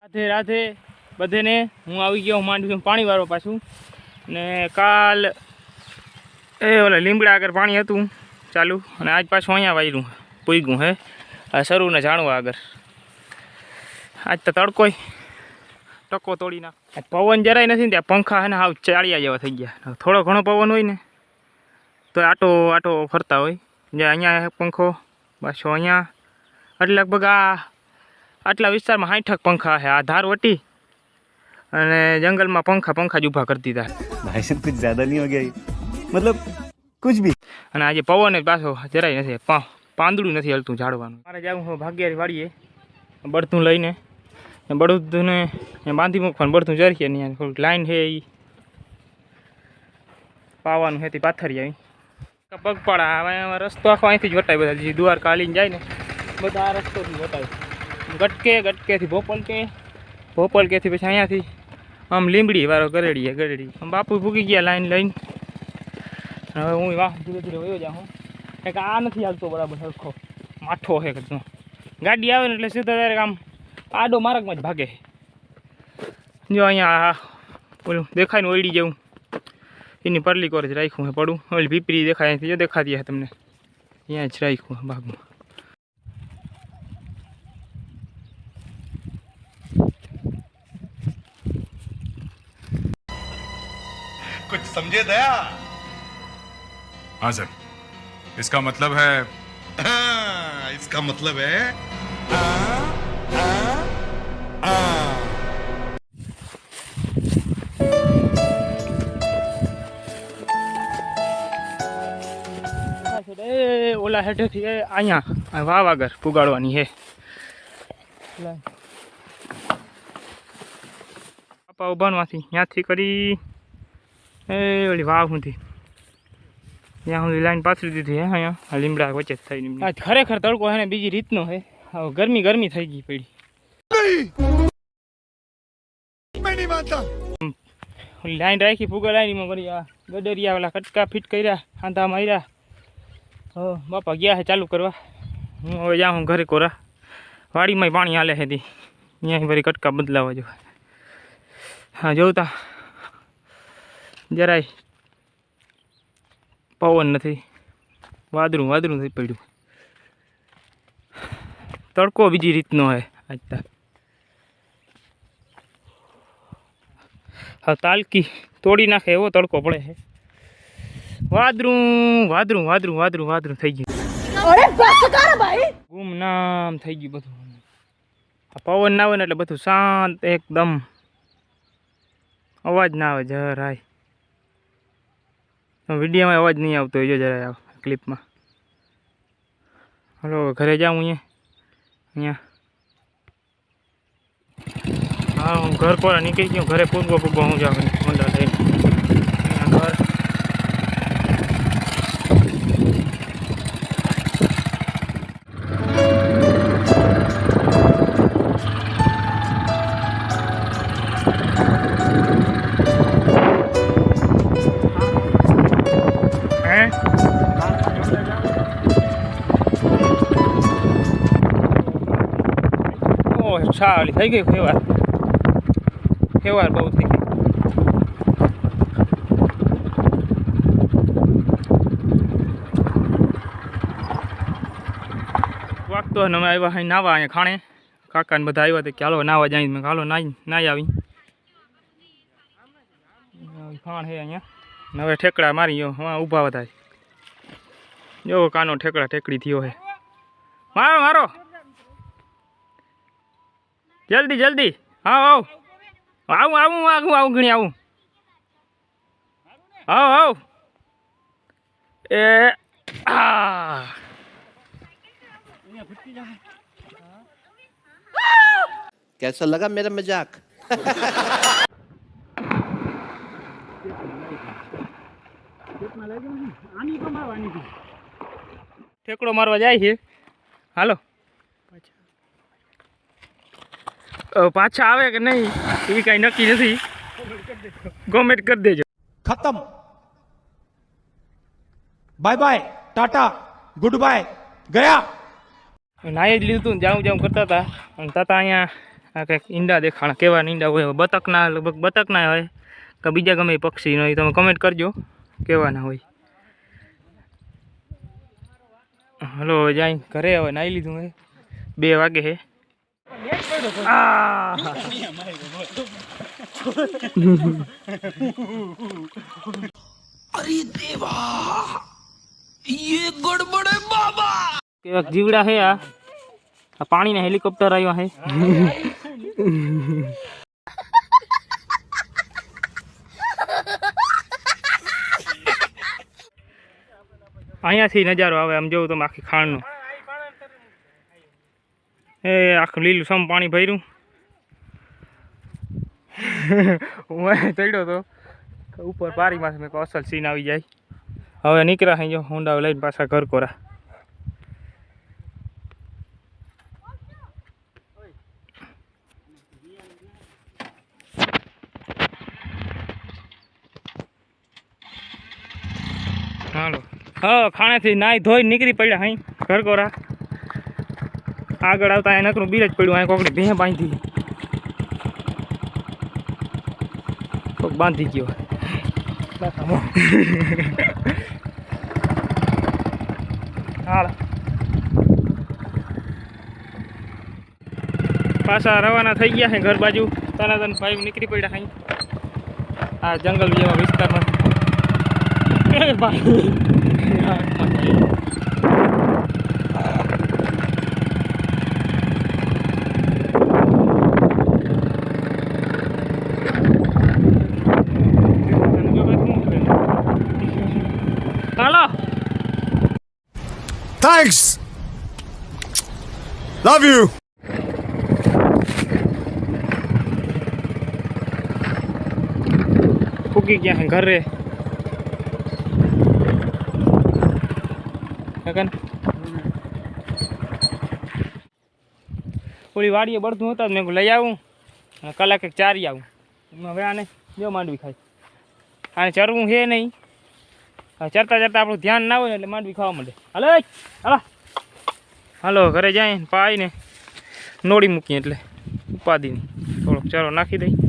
રાધે રાધે બધાને હું આવી ગયો માંડવી પાણી વાળો પાછું ને કાલ ઓલા લીમડા આગળ પાણી હતું ચાલુ અને આજ પાછું અહીંયા વાયરું પૂગ્યું હે આ શરૂને જાણવા આગળ આજ તો તડકોય ટકો તોડી નાખ આજ પવન જરાય નથી ને ત્યાં પંખા હે ને હાવ ચાળિયા જેવા થઈ ગયા થોડો ઘણો પવન હોય ને તો આટો આટો ફરતા હોય જે અહીંયા પંખો પાછો અહીંયા એટલે લગભગ આટલા વિસ્તારમાં 60 પંખા છે આ ધાર વટી અને જંગલમાં પંખા જ ઊભા કરી દીધા भाई साहब कुछ ज्यादा नहीं हो गया मतलब कुछ भी અને આજે પવન જ પાછો જરાય નથી પાંદડું નથી હલતું ઝાડવાનું મારે જવું હું ભાગ્યારી વાળીએ બળતું લઈને બળદને બાંધી મૂકવાનું બળતું ચરખીએ ત્યાં થોડુંક લાઈન છે એ પાવાનું છે તે પાથરી આવી પગપાળા હવે રસ્તો આખો અહીંથી જ વટાય બધા જે દ્વારકા હાલીને જાય ને બધા આ રસ્તોથી વટાય ગટકેથી ભોપલ કેથી પછી અહીંયાથી આમ લીંબડી વાળો ગરડી આમ બાપુ ભૂગી ગયા લાઈન લઈને હવે હું વાહ ધીરે ધીરે વયો જાઉં કંઈક આ નથી હાલતો બરાબર સરખો માઠો છે કદનો ગાડી આવે ને એટલે સીધા ડાયરેક્ટ આમ આડો માર્ગમાં જ ભાગે જો અહીંયા ઓલું દેખાય ને ઓયડી જેવું એની પરલી કોર જ રાખ્યું હે પડું ઓલી પીપરી દેખાય અહીંથી જો દેખાતી હે તમને અહીંયા જ રાખ્યું ભાગમાં कुछ समझे दया हाँ सर इसका मतलब है इसका मतलब है ઓલા હેઠેથી અહીંયા વાવ આગળ પુગાડવાની છે બાપા ઉભાનમાંથી ત્યાંથી કરી ઓલી વાવ સુધી ત્યાં સુધી લાઈન પાથરી દીધી હે અહીંયા લીમડા વચ્ચે થઈને આજ ખરેખર તડકો છે ને બીજી રીતનો છે ગરમી થઈ ગઈ પડી ઓલી લાઈન રાખી ફુગા લાઈનમાં કરી આ ગડરિયા ઓલા કટકા ફિટ કર્યા આંધા માર્યા બાપા ગયા છે ચાલુ કરવા હું હવે જાઉં ઘરે કોરા વાડીમાં પાણી હાલે છે ત્યાં ફરી કટકા બદલાવા જો હા જોતા જરાય પવન નથી વાદળું થઈ પડ્યું તડકો બીજી રીતનો હે આજ તો હા તાલકી તોડી નાખે એવો તડકો પડે છે વાદળું થઈ ગયું ગુમનામ થઈ ગયું બધું આ પવન ના આવે ને એટલે બધું શાંત એકદમ અવાજ ના આવે જરાય વિડીયોમાં અવાજ નહીં આવતો હોય જો જરાય ક્લિપમાં હલો ઘરે જાઉં અહીંયા હા હું ઘર પર નીકળી ગયો ઘરે પૂગો હું જાઉં મંડળ લઈને ઘર સાલી થઈ ગઈ ફેવાર બહુ થઈ ગઈ વાગતો ને અમે આવ્યા અહીં નાવા અહીંયા ખાણે કાકાને બધા આવ્યા હતા કે હાલો નાવા જાય મેં હાલો નાઈ આવી ખાણ છે અહીંયા હવે ઠેકડા મારી ગયો હા ઊભા બધા જો કાનો ઠેકડી થયો હે મારો જલ્દી હા આવું ઘણી આવું એ कैसा लगा मेरा मजाक ઠેકડો મારવા જાય છે હાલો પાછા આવે કે નહીં એ કાંઈ નક્કી નથી કોમેન્ટ કરી દેજો खत्म bye bye tata goodbye गया નાઈ જ લીધું જાઉં કરતા હતા અને તાતા અહીંયા આ કંઈક ઈંડા દેખાણા કેવા ઈંડા હોય બતકના લગભગ બતકના હોય કે બીજા ગમે પક્ષીનો હોય તમે કમેન્ટ કરજો કેવાના હોય હલો જાય ઘરે હવે નાહી લીધું હે 2 વાગે હે अरे देवा ये गड़बड़ है बाबा કેવાક જીવડા હે આ પાણીના હેલિકોપ્ટર આવ્યા હે અહીંયાથી નજારો આવે આમ જોઉં તમે આખી ખાણનું એ આખું લીલું સમ પાણી ભર્યું હું ચડ્યો તો ઉપર પારીમાં મેં અસલ સીન આવી જાય હવે નીકળ્યા અહીં જો હોન્ડા લઈને પાછા ઘર કોરા હાલો હા ખાણેથી નાહી ધોઈ નીકળી પડ્યા અહીં ઘર કોરા આગળ આવતા અહીં નકરું બીજ જ પડ્યું અહીં કોકડી ભેં બાંધી કોક બાંધી ગયો હાલ પાછા રવાના થઈ ગયા છે ઘર બાજુ તનાતન ભાઈ નીકળી પડ્યા અહીં આ જંગલ જેવા વિસ્તારમાં હાલો थैंक्स लव यू ફૂકી ગયા હે ઘરે ઓલી વાડીએ બળતું હતા મેં લઈ આવું કલાક એક ચારી આવું હવે આને જો માંડવી ખાય આને ચરવું છે નહીં ચરતા ચરતા આપણું ધ્યાન ના હોય ને એટલે માંડવી ખાવા માંડે હાલો હાલો હાલો ઘરે જાય પાઈને નોડી મૂકીએ એટલે ઉપાધિની થોડોક ચારો નાખી દઈ